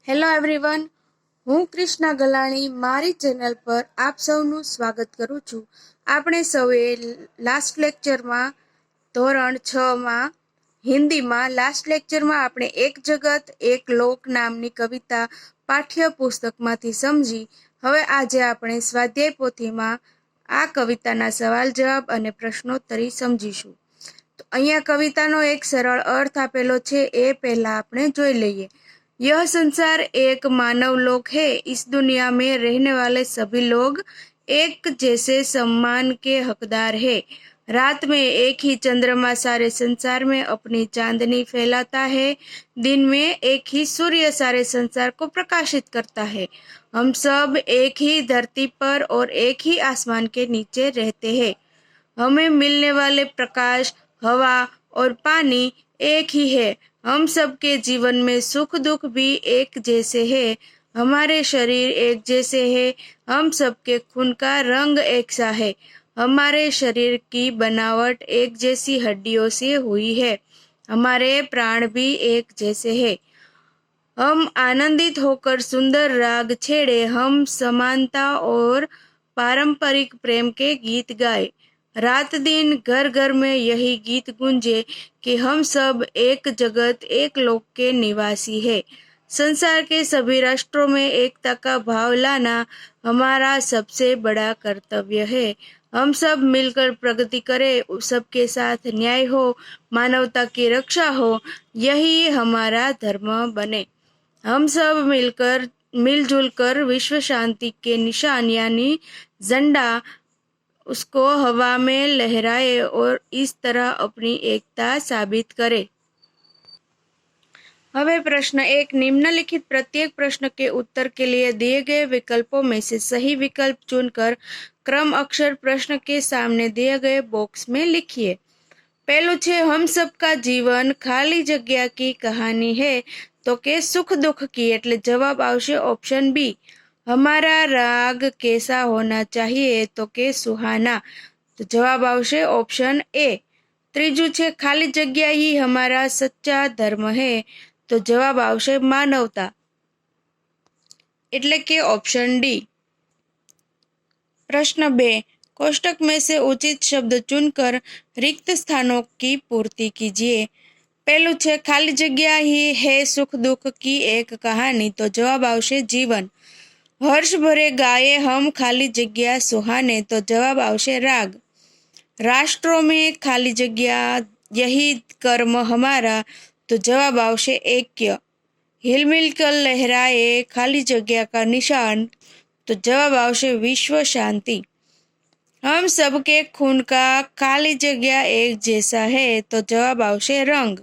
Hello everyone, હું કૃષ્ણા ગલાણી મારી channel પર આપ સૌનું સ્વાગત કરું છું. આપણે સૌએ લાસ્ટ લેક્ચરમાં ધોરણ 6માં હિન્દીમાં લાસ્ટ લેક્ચરમાં આપણે એક જગત એક લોક નામની કવિતા પાઠ્યપુસ્તકમાંથી સમજી. હવે આજે આપણે સ્વાધ્યાય પોથીમાં આ કવિતાના સવાલ જવાબ અને પ્રશ્નોત્તરી સમજીશું. તો અહીંયા કવિતાનો એક સરળ અર્થ આપેલો છે, એ પહેલા આપણે જોઈ લઈએ. यह संसार एक मानव लोक है. इस दुनिया में रहने वाले सभी लोग एक जैसे सम्मान के हकदार है. रात में एक ही चंद्रमा सारे संसार में अपनी चांदनी फैलाता है. दिन में एक ही सूर्य सारे संसार को प्रकाशित करता है. हम सब एक ही धरती पर और एक ही आसमान के नीचे रहते हैं. हमें मिलने वाले प्रकाश, हवा और पानी एक ही है. हम सबके जीवन में सुख दुख भी एक जैसे हैं. हमारे शरीर एक जैसे हैं. हम सबके खून का रंग एक सा है. हमारे शरीर की बनावट एक जैसी हड्डियों से हुई है. हमारे प्राण भी एक जैसे हैं. हम आनंदित होकर सुंदर राग छेड़े. हम समानता और पारंपरिक प्रेम के गीत गाए. रात दिन घर घर में यही गीत गूंजे कि हम सब एक जगत एक लोक के निवासी हैं. संसार के सभी राष्ट्रों में एकता का भाव लाना हमारा सबसे बड़ा कर्तव्य है. हम सब मिलकर प्रगति करें, सबके साथ न्याय हो, मानवता की रक्षा हो, यही हमारा धर्म बने. हम सब मिलजुल कर विश्व शांति के निशान यानी झंडा उसको हवा में लहराए और इस तरह अपनी एकता साबित करे. હવે प्रश्न 1. निम्नलिखित प्रत्येक प्रश्न के उत्तर के लिए दिए गए विकल्पों में से सही विकल्प चुनकर क्रम अक्षर प्रश्न के सामने दिए गए बॉक्स में लिखिए. पहलू छे हम सबका जीवन खाली जग्या की कहानी है तो के सुख दुख की, એટલે જવાબ આવશે ઓપ્શન બી. हमारा राग कैसा होना चाहिए तो के सुहाना, तो जवाब आवशे ऑप्शन ए. त्रीजू छे खाली जग्या ही हमारा सच्चा धर्म है, तो जवाब आवशे मानवता, એટલે કે ऑप्शन डी. प्रश्न 2. कोष्टक में से उचित शब्द चुनकर रिक्त स्थानों की पूर्ति कीजिए. पहलू छे खाली जग्या ही है सुख दुख की एक कहानी, तो जवाब आवशे जीवन. हर्ष भरे गाए हम खाली जग्या सुहाने, तो जवाब आवशे राग. राष्ट्रों में खाली जग्या यही कर्म हमारा, तो जवाब आवशे ऐक्य. हिलमिल कर लहराए खाली जग्या का निशान, तो जवाब आवशे विश्व शांति. हम सबके खून का खाली जग्या एक जैसा है, तो जवाब आवशे रंग.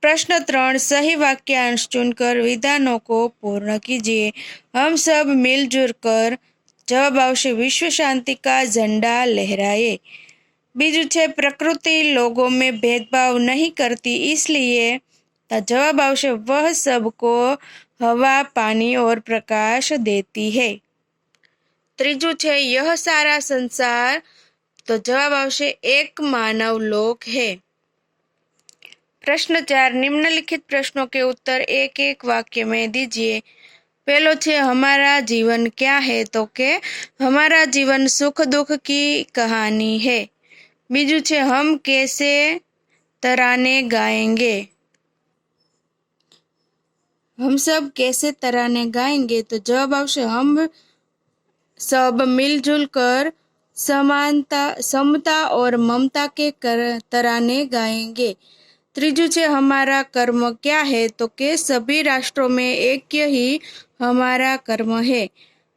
प्रश्न 3. सही वाक्यांश चुनकर विधानों को पूर्ण कीजिए. हम सब मिलजुल कर, जवाब आवशे विश्व शांति का झंडा लहराए. बीजू छे प्रकृति लोगों में भेदभाव नहीं करती, इसलिए, तो जवाब आवशे वह सबको हवा पानी और प्रकाश देती है. त्रीजू छे यह सारा संसार, तो जवाब आवशे एक मानव लोक है. प्रश्न 4. निम्नलिखित प्रश्नों के उत्तर एक एक वाक्य में दीजिए. पहलो छे हमारा जीवन क्या है, तो के हमारा जीवन सुख दुख की कहानी है. बीजू छे हम कैसे तराने गाएंगे, हम सब कैसे तराने गाएंगे, तो जवाब आवशे हम सब मिलजुल कर समता और ममता के तराने गाएंगे. त्रीजू छे हमारा कर्म क्या है, तो के सभी राष्ट्रों में एक ही हमारा कर्म है.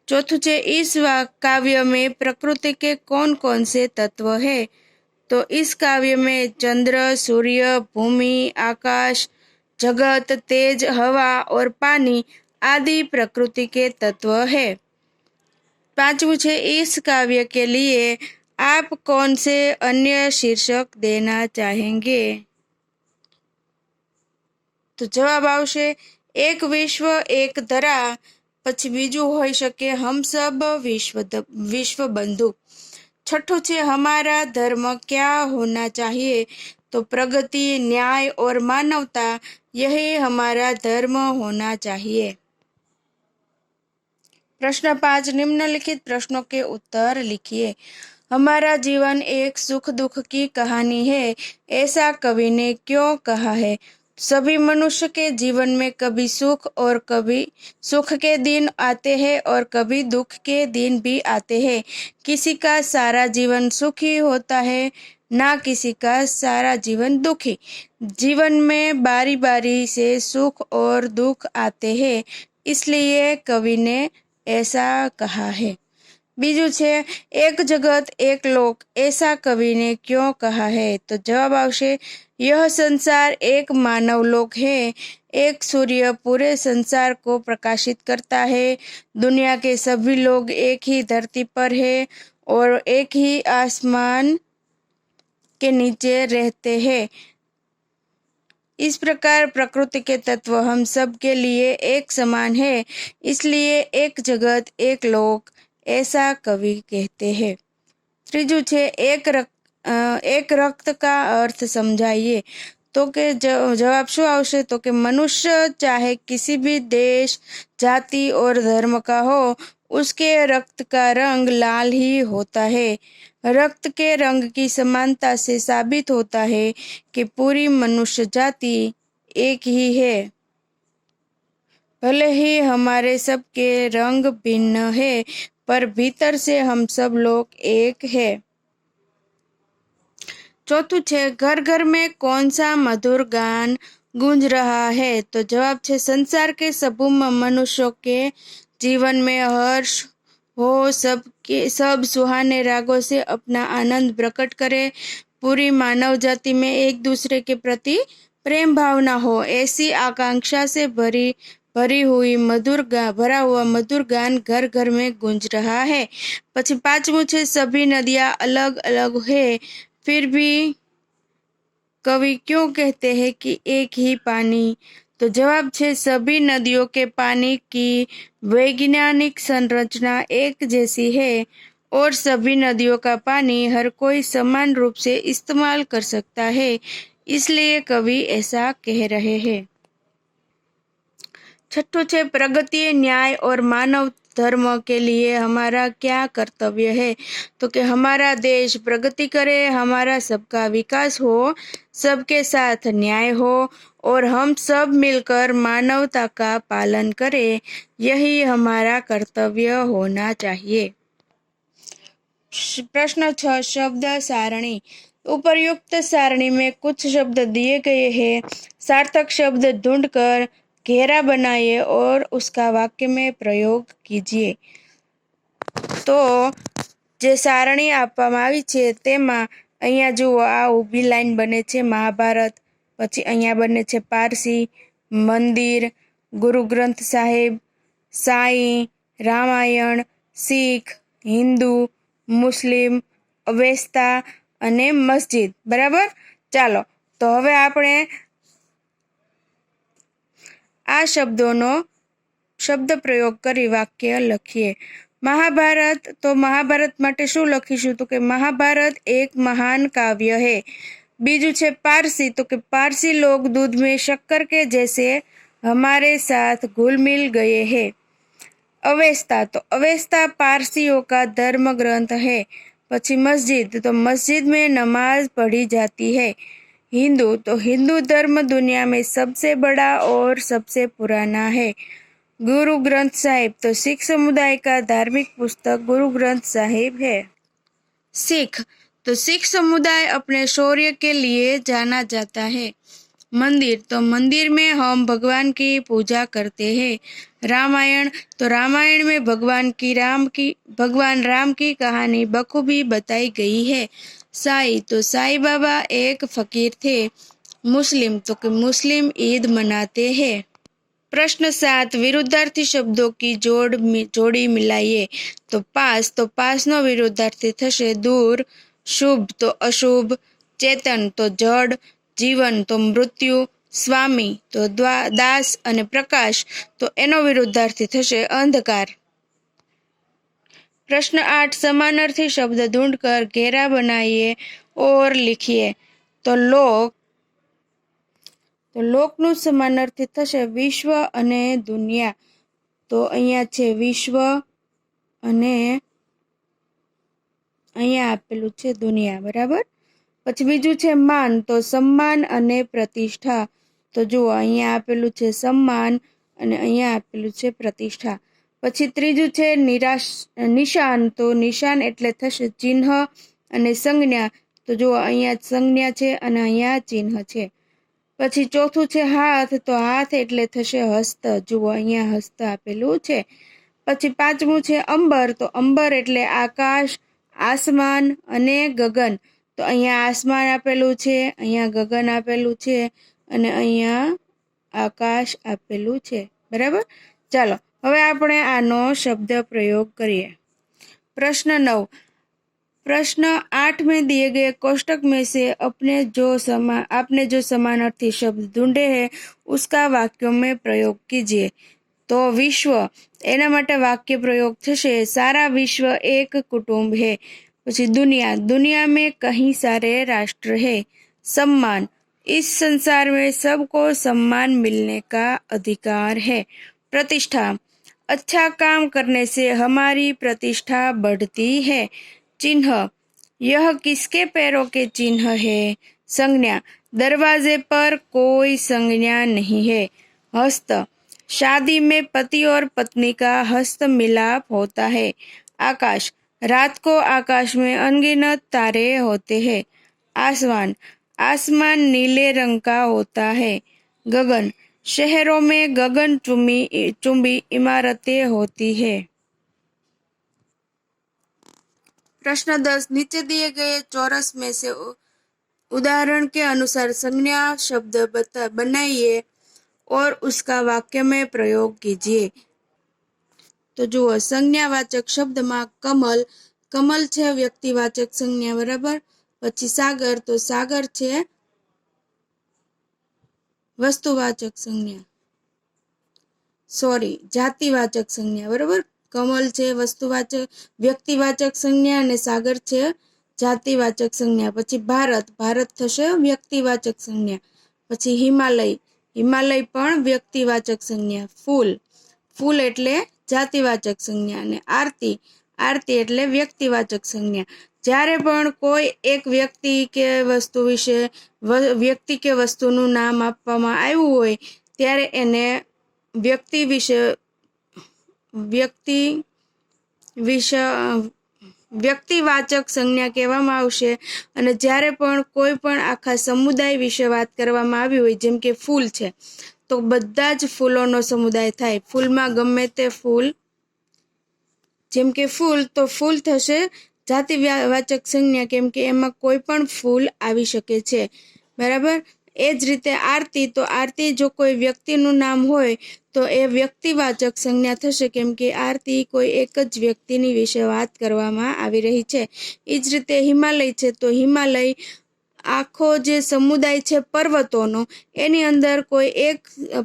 चौथू छे इस काव्य में प्रकृति के कौन कौन से तत्व है, तो इस काव्य में चंद्र, सूर्य, भूमि, आकाश, जगत, तेज, हवा और पानी आदि प्रकृति के तत्व है. पांचवू छे इस काव्य के लिए आप कौन से अन्य शीर्षक देना चाहेंगे, तो जवाब आवशे एक विश्व एक धरा. પછી બીજું હોઈ શકે हम सब विश्व बंधु. छठो छे हमारा धर्म क्या होना चाहिए, तो प्रगति, न्याय और मानवता, यही हमारा धर्म होना चाहिए। प्रश्न 5, निम्नलिखित प्रश्नों के उत्तर लिखिए। हमारा जीवन एक सुख दुख की कहानी है, ऐसा कवि ने क्यों कहा है? सभी मनुष्य के जीवन में कभी सुख और कभी सुख के दिन आते हैं और कभी दुख के दिन भी आते हैं। किसी का सारा जीवन सुखी होता है, ना किसी का सारा जीवन दुखी। जीवन में बारी बारी से सुख और दुख आते हैं, इसलिए कवि ने ऐसा कहा है। बीजू छे एक जगत एक लोक, ऐसा कवि ने क्यों कहा है? तो जवाब आवशे, यह संसार एक मानव लोक है। एक सूर्य पूरे संसार को प्रकाशित करता है। दुनिया के सभी लोग एक ही धरती पर है और एक ही आसमान के नीचे रहते हैं। इस प्रकार प्रकृति के तत्व हम सब के लिए एक समान है, इसलिए एक जगत एक लोक, ऐसा कवि कहते हैं। त्रीजू छे एक रक्त का अर्थ समझाइए। तो के जवाब शू आवशे? तो के मनुष्य चाहे किसी भी देश, जाति और धर्म का हो, उसके रक्त का रंग लाल ही होता है। रक्त के रंग की समानता से साबित होता है कि पूरी मनुष्य जाति एक ही है। भले ही हमारे सबके रंग भिन्न है, पर भीतर से हम सब लोग एक है। चौथुं छे घर घर में कौन सा मधुर गान गूंज रहा है? तो जवाब छे संसार के सभी मनुष्यों के जीवन में हर्ष हो, सब सुहाने रागों से अपना आनंद प्रकट करे, पूरी मानव जाति में एक दूसरे के प्रति प्रेम भावना हो, ऐसी आकांक्षा से भरा हुआ मधुर गान घर घर में गूंज रहा है। પછી પાંચમું છે सभी नदियां अलग अलग है, फिर भी कवि क्यों कहते हैं कि एक ही पानी? तो जवाब छे सभी नदियों के पानी की वैज्ञानिक संरचना एक जैसी है और सभी नदियों का पानी हर कोई समान रूप से इस्तेमाल कर सकता है, इसलिए कवि ऐसा कह रहे हैं। छठो छे प्रगति, न्याय और मानव धर्म के लिए हमारा क्या कर्तव्य है? तो कि हमारा देश प्रगति करे, हमारा सबका विकास हो, सबके साथ न्याय हो और हम सब मिलकर मानवता का पालन करें, यही हमारा कर्तव्य होना चाहिए। प्रश्न 6, शब्द सारणी। उपर्युक्त सारणी में कुछ शब्द दिए गए हैं, सार्थक शब्द ढूंढकर घेरा बनाइए और उसका वाक्य में प्रयोग कीजिए। तो जे सारणी आपवामां आवी छे तेमां अहींया जुओ आ ऊभी लाइन बने छे महाभारत, पछी अहींया बने छे पारसी, मंदिर, गुरु ग्रंथ साहिब, साईं, रामायण, सीख, हिंदू, मुस्लिम, अवेस्ता अने मस्जिद। बराबर। चालो तो हवे आपणे आ शब्दोनो शब्द प्रयोग करी वाक्य लखीए। महाभारत, तो महाभारत माटे शुं लखीशुं? तो के महाभारत एक महान काव्य है। बीजू छे पारसी, तो के पारसी लोग दूध में शक्कर के जैसे हमारे साथ घुल मिल गए हैं। अवेस्ता, तो अवेस्ता पारसियों का धर्म ग्रंथ है। पछी मस्जिद, तो मस्जिद में नमाज पढ़ी जाती है। हिंदू, तो हिंदू धर्म दुनिया में सबसे बड़ा और सबसे पुराना है। गुरु ग्रंथ साहिब, तो सिख समुदाय का धार्मिक पुस्तक गुरु ग्रंथ साहिब है। सिख, तो सिख समुदाय अपने शौर्य के लिए जाना जाता है। मंदिर, तो मंदिर में हम भगवान की पूजा करते हैं। रामायण, तो रामायण में भगवान राम की कहानी बखूबी बताई गई है। साईं, तो साईं बाबा एक फकीर थे। मुस्लिम, तो कि मुस्लिम ईद मनाते हैं। प्रश्न 7, विरुद्धार्थी शब्दों की जोड़ी मिलाइए। तो पास नो विरुद्धार्थी थशे दूर, शुभ तो अशुभ, चेतन तो जड़, जीवन तो मृत्यु, स्वामी तो दास अने प्रकाश तो एनो विरुद्धार्थी थशे अंधकार। प्रश्न 8, समानार्थी शब्द ढूंढकर घेरा बनाइए और लिखिए। તો લોક, તો લોકનું સમાનાર્થી થશે વિશ્વ અને દુનિયા. તો અહીંયા છે વિશ્વ અને અહીંયા આપેલું છે દુનિયા, બરાબર. પછી બીજું છે માન, તો સન્માન અને પ્રતિષ્ઠા. તો જુઓ અહીંયા આપેલું છે સન્માન અને અહીંયા આપેલું છે પ્રતિષ્ઠા. પછી ત્રીજું છે નિશાન, તો નિશાન એટલે થશે ચિહ્ન અને સંજ્ઞા. તો જુઓ અહીંયા સંજ્ઞા છે અને અહીંયા ચિહ્ન છે. પછી ચોથું છે હાથ, તો હાથ એટલે થશે હસ્ત. જુઓ અહીંયા હસ્ત આપેલું છે. પછી પાંચમું છે અંબર, તો અંબર એટલે આકાશ, આસમાન અને ગગન. તો અહીંયા આસમાન આપેલું છે, અહીંયા ગગન આપેલું છે અને અહીંયા આકાશ આપેલું છે, બરાબર. ચાલો હવે આપણે આનો શબ્દ પ્રયોગ કરીએ. प्रश्न 9, प्रश्न 8 में दिए गए कोष्टक में से आपने जो समानार्थी शब्द ढूंढे हैं उसका वाक्यों में प्रयोग कीजिए. तो विश्व, एना माटे वाक्य प्रयोग थशे सारा विश्व एक कुटुंब है. પછી दुनिया, दुनिया में कई सारे राष्ट्र है. सम्मान, इस संसार में सबको सम्मान मिलने का अधिकार है. प्रतिष्ठा, अच्छा काम करने से हमारी प्रतिष्ठा बढ़ती है. चिन्ह, यह किसके पैरों के चिन्ह है. संज्ञा, दरवाजे पर कोई संज्ञा नहीं है. हस्त, शादी में पति और पत्नी का हस्त मिलाप होता है. आकाश, रात को आकाश में अनगिनत तारे होते हैं. आसमान, आसमान नीले रंग का होता है. गगन, शहरों में गगन चुंबी इमारतें होती है. प्रश्न 10, नीचे दिए गए चौरस में से उदाहरण के अनुसार संज्ञा शब्द बनाइए और उसका वाक्य में प्रयोग कीजिए. तो जुओ संज्ञावाचक शब्द में कमल, कमल छे व्यक्तिवाचक संज्ञा, बराबर. पछी सागर, तो सागर छे वस्तुवाचक संज्ञा, सॉरी जातिवाचक संज्ञा, बराबर. कमल छे वस्तुवाचक व्यक्तिवाचक संज्ञा અને સાગર છે જાતિવાચક સંજ્ઞા. પછી ભારત, ભારત થશે વ્યક્તિવાચક સંજ્ઞા. પછી હિમાલય, હિમાલય પણ વ્યક્તિવાચક સંજ્ઞા. ફૂલ, ફૂલ એટલે જાતિવાચક સંજ્ઞા. અને આરતી, આરતી એટલે વ્યક્તિવાચક સંજ્ઞા. જ્યારે પણ કોઈ એક વ્યક્તિ કે વસ્તુ વિશે વ્યક્તિ કે વસ્તુનું નામ આપવામાં આવ્યું હોય ત્યારે એને વ્યક્તિવાચક સંજ્ઞા કહેવામાં આવશે. અને જ્યારે પણ કોઈ પણ આખા સમુદાય વિશે વાત કરવામાં આવી હોય, જેમ કે ફૂલ છે તો બધા જ ફૂલોનો સમુદાય થાય. ફૂલમાં ગમે તે ફૂલ, જેમ કે ફૂલ, તો ફૂલ થશે જાતિવાચક સંજ્ઞા, કેમ કે એમાં કોઈ પણ ફૂલ આવી શકે છે, બરાબર. એ જ રીતે આરતી, તો આરતી જો કોઈ વ્યક્તિનું નામ હોય તો એ વ્યક્તિવાચક સંજ્ઞા થશે, કેમ કે આરતી કોઈ એક જ વ્યક્તિની વિશે વાત કરવામાં આવી રહી છે. એ જ રીતે હિમાલય છે તો હિમાલય આખો જે સમુદાય છે પર્વતોનો, એની અંદર કોઈ એક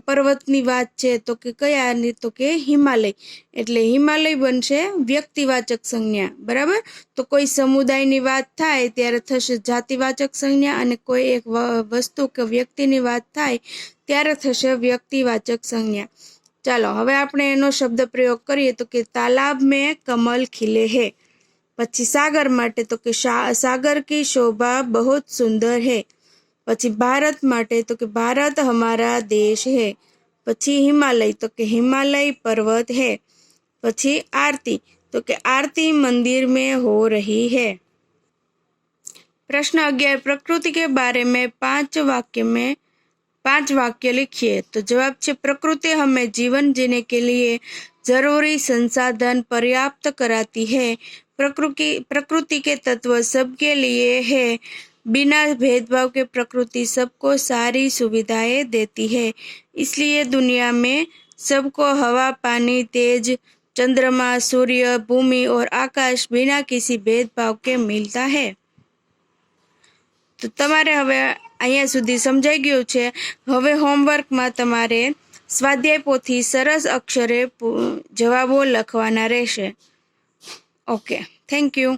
પર્વતની વાત છે તો કે કયાની, તો કે હિમાલય. એટલે હિમાલય બનશે વ્યક્તિવાચક સંજ્ઞા, બરાબર. તો કોઈ સમુદાયની વાત થાય ત્યારે થશે જાતિવાચક સંજ્ઞા, અને કોઈ એક વસ્તુ કે વ્યક્તિની વાત થાય ત્યારે થશે વ્યક્તિવાચક સંજ્ઞા. ચાલો હવે આપણે એનો શબ્દ પ્રયોગ કરીએ. તો કે તાલાબ મેં કમલ ખिले है. પછી સાગર માટે તો કે સાગર की शोभा बहुत सुंदर है. પછી ભારત માટે તો કે ભારત हमारा देश है. પછી હિમાલય તો કે हिमालय पर्वत है. પછી आरती तो कि आरती मंदिर में हो रही है. प्रश्न 11, प्रकृति के बारे में 5 वाक्य लिखिए. तो जवाब है प्रकृति हमें जीवन जीने के लिए जरूरी संसाधन पर्याप्त कराती है. प्रकृति के तत्व सबके लिए है. बिना भेदभाव के प्रकृति सबको सारी सुविधाएं देती है. इसलिए दुनिया में सबको हवा, पानी, तेज, चंद्रमा, सूर्य, भूमि और आकाश बिना किसी भेदभाव के मिलता है. तो तमारे हवे अहींया सुधी समजाई गयुं छे. हवे होमवर्कमां तमारे स्वाध्याय पोथी सरस अक्षरे जवाबो लखवाना रहेशे. Okay, thank you.